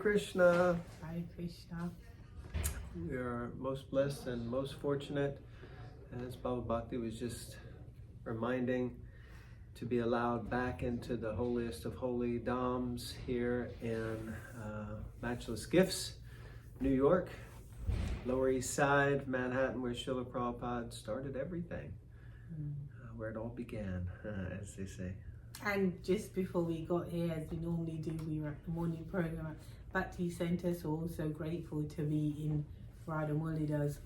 Krishna. Hare Krishna. We are most blessed and most fortunate, as Bhava Bhakti was just reminding, to be allowed back into the holiest of holy dhams here in Matchless Gifts, New York, Lower East Side, Manhattan, where Srila Prabhupada started everything, where it all began, as they say. And just before we got here, as we normally do, we were at the morning program at Bhakti Center, so also grateful to be in Radha Mulida's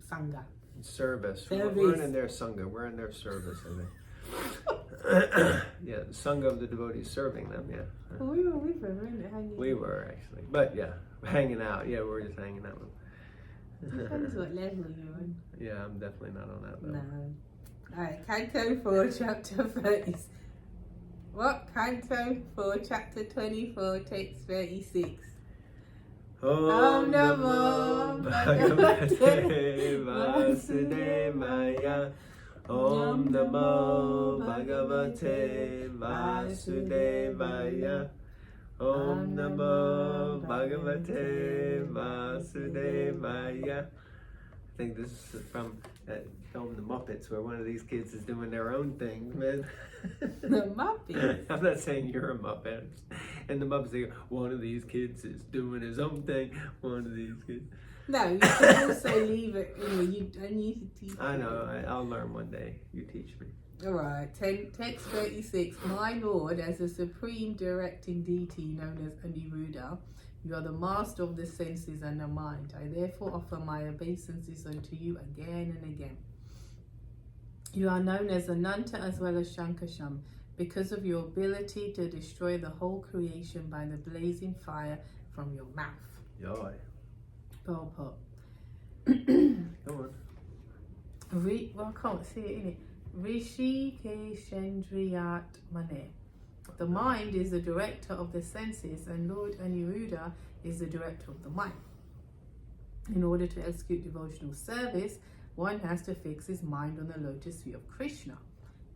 Sangha. Service. We're in their Sangha, we're in their service, I think. Yeah, the Sangha of the devotees serving them, yeah. Well, we were with them, weren't we? We were actually, but yeah, hanging out. Yeah, we were just hanging out. Depends what level you're on. Yeah, I'm definitely not on that level. No. Alright, Canto 4, Chapter 30. What? Canto 4, Chapter 24, Text 36. Om Namo Bhagavate Vasudevaya. Om Namo Bhagavate Vasudevaya. Om Namo Bhagavate Vasudevaya. I think this is from that film The Muppets, where one of these kids is doing their own thing, man. The Muppets? I'm not saying you're a Muppet. And the Muppets say, one of these kids is doing his own thing. One of these kids. No, you can also leave it. You don't need to teach. I know. I'll learn one day. You teach me. Alright, text 36. My Lord, as the supreme directing deity known as Aniruddha, you are the master of the senses and the mind. I therefore offer my obeisances unto you again and again. You are known as Ananta as well as Shankasham because of your ability to destroy the whole creation by the blazing fire from your mouth. Yoy. Purport. Go on. Well, I can't see it in it. Rishi Keshendriyat Mane. The mind is the director of the senses and Lord Aniruddha is the director of the mind. In order to execute devotional service, one has to fix his mind on the lotus feet of Krishna.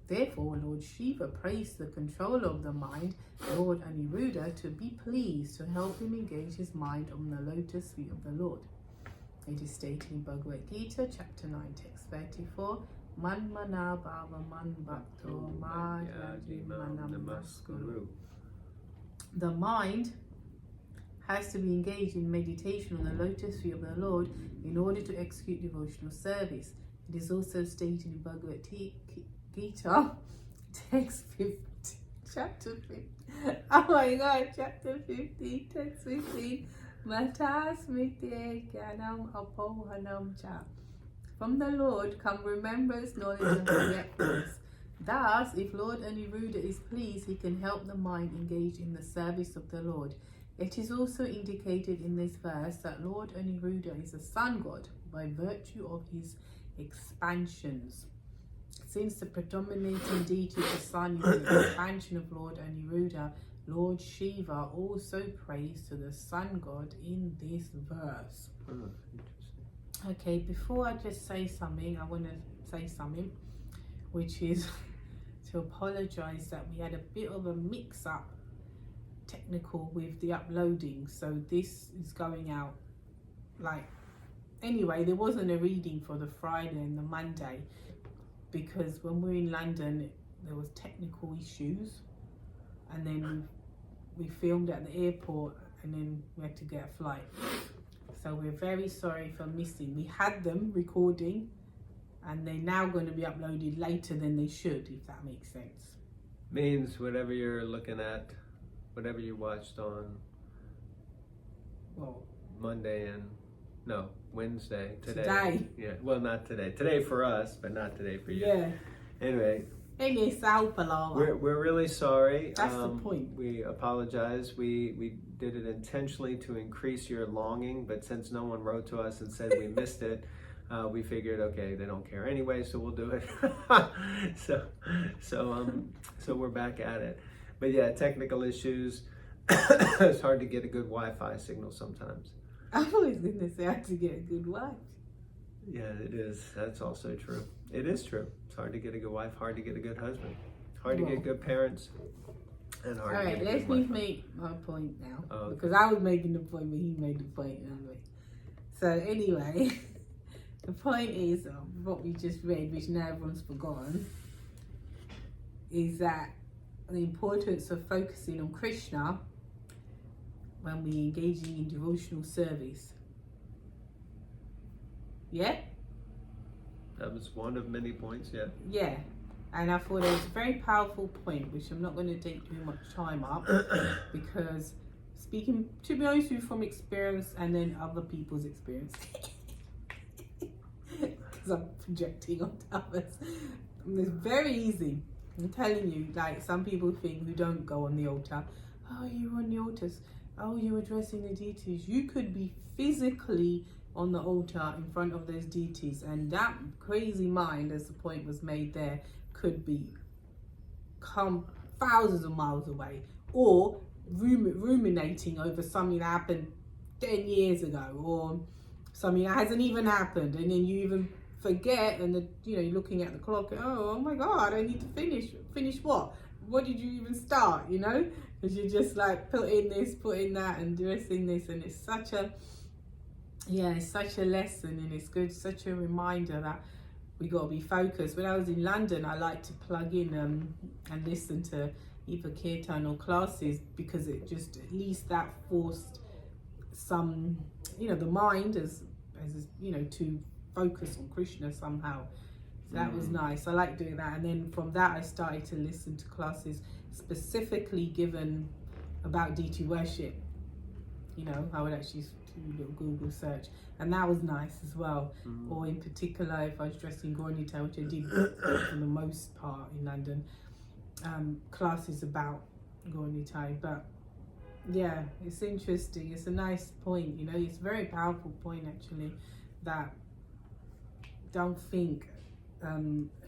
Therefore, Lord Shiva prays the controller of the mind, Lord Aniruddha, to be pleased to help him engage his mind on the lotus feet of the Lord. It is stated in Bhagavad Gita, chapter 9, text 34, Manmana Bhava Man Bhakto Mayaji Manamaskuru. The mind has to be engaged in meditation on the lotus feet of the Lord in order to execute devotional service. It is also stated in Bhagavad Gita, text 50, chapter 50. Oh my God, chapter 50, text 15. Matas Mite Gyanam Apohanam Cha. From the Lord come remembrance, knowledge, and forgetfulness. Thus, if Lord Aniruddha is pleased, he can help the mind engage in the service of the Lord. It is also indicated in this verse that Lord Aniruddha is a sun god by virtue of his expansions. Since the predominating deity of the sun is the expansion of Lord Aniruddha, Lord Shiva also prays to the sun god in this verse. Okay, before I just say something, I want to say something, which is to apologize that we had a bit of a mix-up technical with the uploading. So this is going out anyway, there wasn't a reading for the Friday and the Monday because when we were in London, there was technical issues, and then we filmed at the airport, and then we had to get a flight. So we're very sorry for missing. We had them recording and they're now going to be uploaded later than they should, if that makes sense. Means whatever you're looking at, whatever you watched on Monday and Wednesday, today. Yeah, well, not today. Today for us, but not today for you. Yeah. Anyway. We're really sorry. That's the point. We apologize. We did it intentionally to increase your longing, but since no one wrote to us and said we missed it, we figured, okay, they don't care anyway, so we'll do it. So we're back at it. But yeah, technical issues. It's hard to get a good Wi-Fi signal sometimes. I was going to say I had to get a good wife. Yeah, it is. That's also true. It is true. It's hard to get a good wife, hard to get a good husband, hard to get good parents, and All hard. right, let me make my point now. Oh, okay. Because I was making the point, but he made the point anyway. So anyway, the point is what we just read, which now everyone's forgotten, is that the importance of focusing on Krishna when we're engaging in devotional service. Yeah? That was one of many points, yeah. Yeah. And I thought it was a very powerful point, which I'm not going to take too much time up, because speaking, to be honest with you, from experience and then other people's experience, because I'm projecting onto others, it's very easy. I'm telling you, like some people think who don't go on the altar, oh, you're on the altars, oh, you're addressing the deities. You could be physically on the altar in front of those deities, and that crazy mind, as the point was made there, could be come thousands of miles away, or ruminating over something that happened 10 years ago, or something that hasn't even happened, and then you even forget, and you're looking at the clock, oh my god, I need to finish what did you even start, because you're just like putting this, putting that, and dressing this, and it's such a lesson, and it's good, such a reminder that we got to be focused. When I was in London, I like to plug in and listen to either kirtan or classes, because it just, at least that forced some, the mind as to focus on Krishna somehow. So that was nice. I like doing that. And then from that, I started to listen to classes specifically given about deity worship. I would actually do a little Google search, and that was nice as well. Or in particular, if I was dressed in Nitai, which I did for the most part in London, classes about Nitai. But yeah, it's interesting. It's a nice point, it's a very powerful point actually, that don't think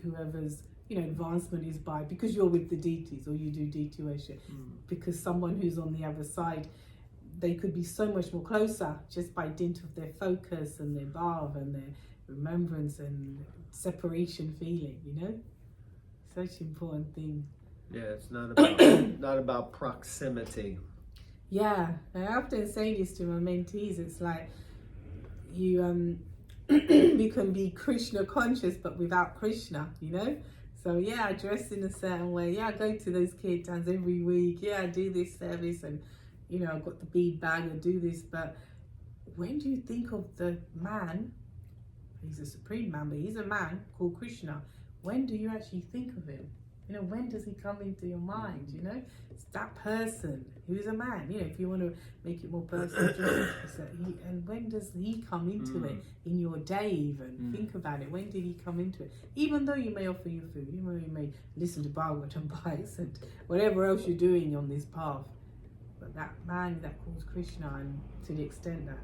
whoever's advancement is by because you're with the deities or you do deity worship, because someone who's on the other side, they could be so much more closer just by dint of their focus and their bhav and their remembrance and separation feeling, such an important thing. Yeah, it's not about not about proximity. Yeah, I often say this to my mentees. It's like you you can be Krishna conscious but without Krishna, So yeah, I dress in a certain way. Yeah, I go to those kirtans every week. Yeah, I do this service, and I've got the bead bag, I do this, but when do you think of the man? He's a supreme man, but he's a man called Krishna. When do you actually think of him? When does he come into your mind? It's that person who's a man. If you want to make it more personal, and when does he come into it in your day? Even think about it. When did he come into it? Even though you may offer your food, even though you may listen to Bhagavatam Bites and whatever else you're doing on this path, but that man that calls Krishna, and to the extent that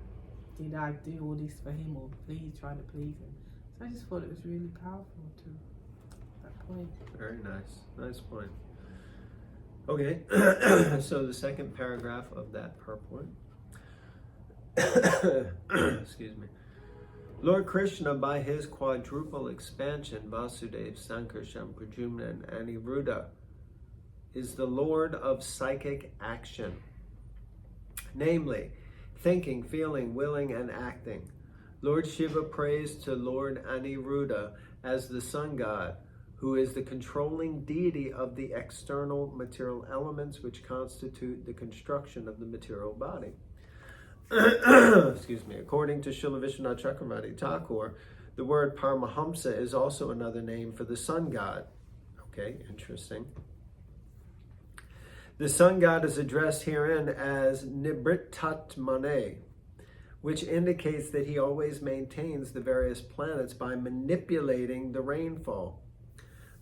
did I do all this for him or please try to please him? So I just thought it was really powerful to that point. Very nice point. Okay, so the second paragraph of that purport. Excuse me. Lord Krishna, by his quadruple expansion, Vasudeva, Sankarshan, Pradyumna, and Aniruddha, is the Lord of psychic action, namely thinking, feeling, willing, and acting. Lord Shiva prays to Lord Aniruddha as the sun god, who is the controlling deity of the external material elements which constitute the construction of the material body. Excuse me. According to Srila Vishwanath Chakravarti Thakur, the word Paramahamsa is also another name for the sun god. Okay, interesting. The sun god is addressed herein as Nibrittatmane, which indicates that he always maintains the various planets by manipulating the rainfall.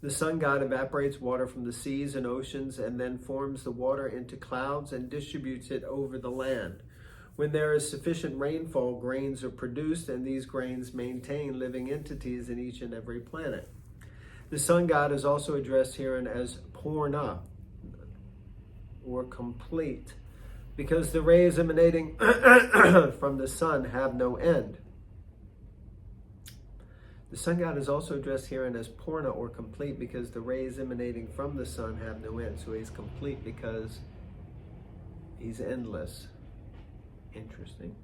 The sun god evaporates water from the seas and oceans and then forms the water into clouds and distributes it over the land. When there is sufficient rainfall, grains are produced, and these grains maintain living entities in each and every planet. The sun god is also addressed herein as Purna, or complete, because the rays emanating from the sun have no end. The sun god is also addressed herein as Purna, or complete, because the rays emanating from the sun have no end. So he's complete because he's endless. Interesting.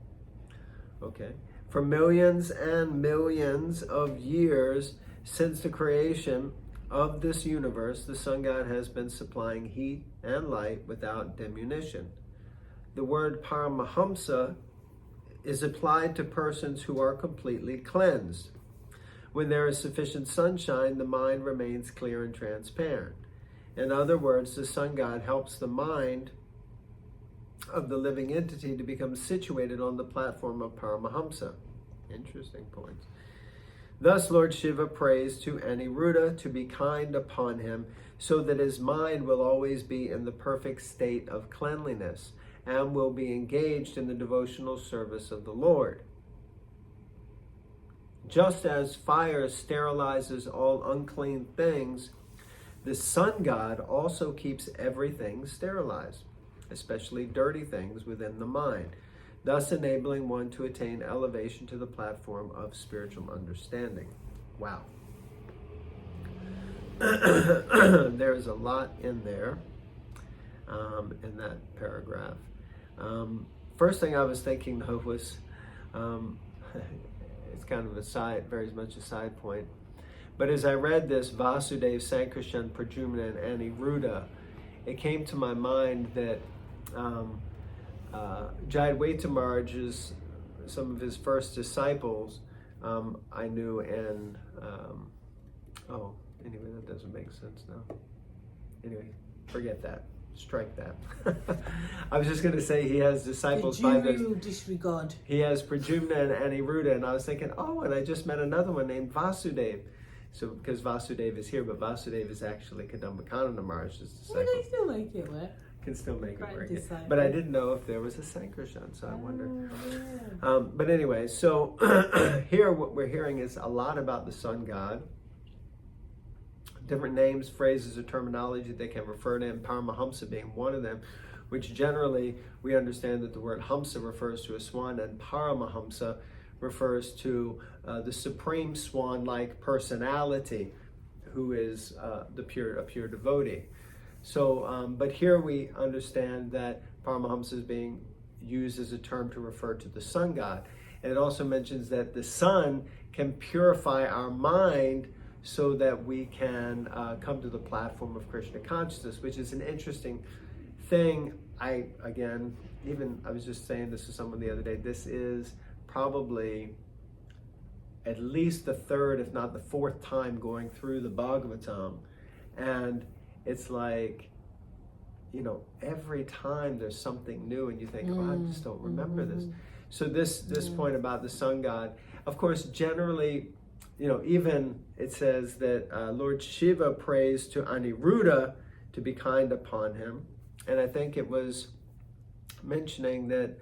Okay. For millions and millions of years since the creation of this universe, the sun god has been supplying heat and light without diminution. The word Paramahamsa is applied to persons who are completely cleansed. When there is sufficient sunshine, the mind remains clear and transparent. In other words, the sun god helps the mind of the living entity to become situated on the platform of Paramahamsa. Interesting points. Thus, Lord Shiva prays to Aniruddha to be kind upon him, so that his mind will always be in the perfect state of cleanliness and will be engaged in the devotional service of the Lord. Just as fire sterilizes all unclean things, the sun god also keeps everything sterilized, especially dirty things within the mind, thus enabling one to attain elevation to the platform of spiritual understanding. Wow. There's a lot in there, in that paragraph. First thing I was thinking of was, it's kind of a side, very much a side point, but as I read this Vasudeva, Sankarshan, Pradyumna, and Aniruddha, it came to my mind that Jayadvaita Maharaj's, some of his first disciples, I knew, and anyway, that doesn't make sense now. Anyway, forget that. Strike that. I was just going to say he has disciples by the disregard. He has Pradyumna and Aniruddha, and I was thinking, and I just met another one named Vasudeva. So because Vasudeva is here, but Vasudeva is actually Kadamba Maharaj's disciple. Well, they still make it work. Can still make it work. Disciple. But I didn't know if there was a Sankarshan, so I wondered. Yeah. But anyway, so here what we're hearing is a lot about the sun god. Different names, phrases, or terminology they can refer to, and Paramahamsa being one of them, which generally we understand that the word Hamsa refers to a swan, and Paramahamsa refers to the supreme swan-like personality, who is a pure devotee. So, but here we understand that Paramahamsa is being used as a term to refer to the sun god. And it also mentions that the sun can purify our mind so that we can come to the platform of Krishna consciousness, which is an interesting thing. I was just saying this to someone the other day, this is probably at least the third, if not the fourth time going through the Bhagavatam. And it's like, every time there's something new and you think, I just don't remember this. So this point about the sun god, of course, generally, even it says that Lord Shiva prays to Aniruddha to be kind upon him. And I think it was mentioning that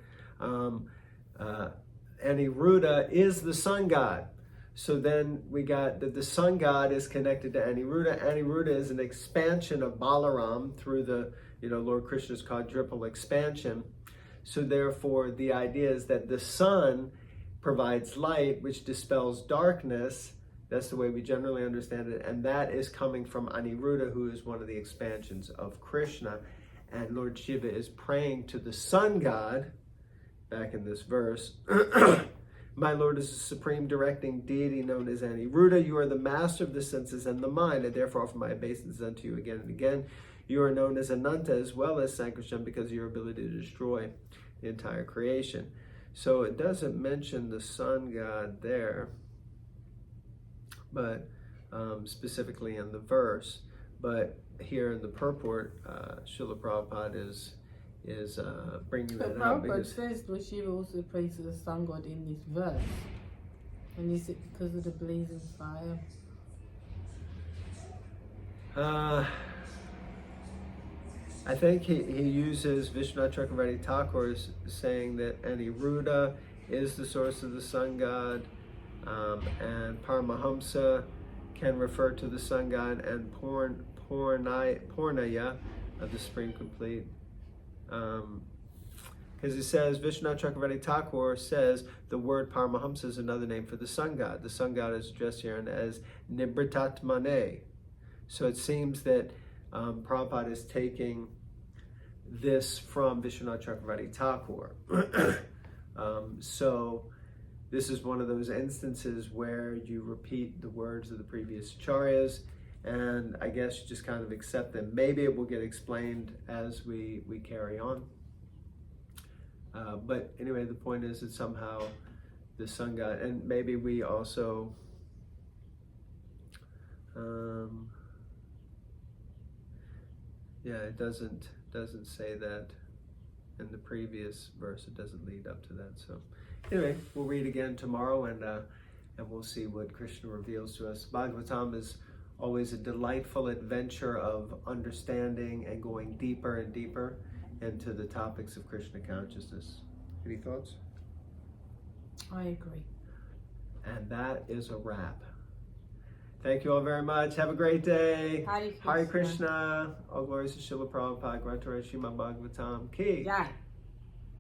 Aniruddha is the sun god. So then we got that the sun god is connected to Aniruddha. Aniruddha is an expansion of Balaram through the, Lord Krishna's quadruple expansion. So therefore, the idea is that the sun provides light, which dispels darkness. That's the way we generally understand it. And that is coming from Aniruddha, who is one of the expansions of Krishna. And Lord Shiva is praying to the sun god, back in this verse, my Lord is the supreme directing deity known as Aniruddha. You are the master of the senses and the mind. I therefore offer my obeisances unto you again and again. You are known as Ananta as well as Sankarshan because of your ability to destroy the entire creation. So it doesn't mention the sun god there, but specifically in the verse. But here in the purport, Srila Prabhupada is bringing that out. Prabhupada says Lord Shiva also prays to the sun god in this verse. And is it because of the blazing fire? I think he uses Vishwanath Chakravarti Thakur saying that Aniruddha is the source of the sun god, and Paramahamsa can refer to the sun god, and Purnaya, the Supreme Complete, Because it says, Vishnu Chakravarti Thakur says the word Paramahamsa is another name for the sun god. The sun god is addressed here as Nibritatmane. So it seems that Prabhupada is taking this from Vishnu Chakravarti Thakur. So this is one of those instances where you repeat the words of the previous acharyas, and I guess you just kind of accept them. Maybe it will get explained as we carry on. But anyway, the point is that somehow the sun god, and maybe we also it doesn't say that in the previous verse. It doesn't lead up to that. So anyway, we'll read again tomorrow, and we'll see what Krishna reveals to us. Bhagavatam is always a delightful adventure of understanding and going deeper and deeper into the topics of Krishna consciousness. Any thoughts? I agree. And that is a wrap. Thank you all very much. Have a great day. Hare Hare Krishna. All glories to Srila Prabhupada. Grantarei Srimad Bhagavatam Ki. Jai.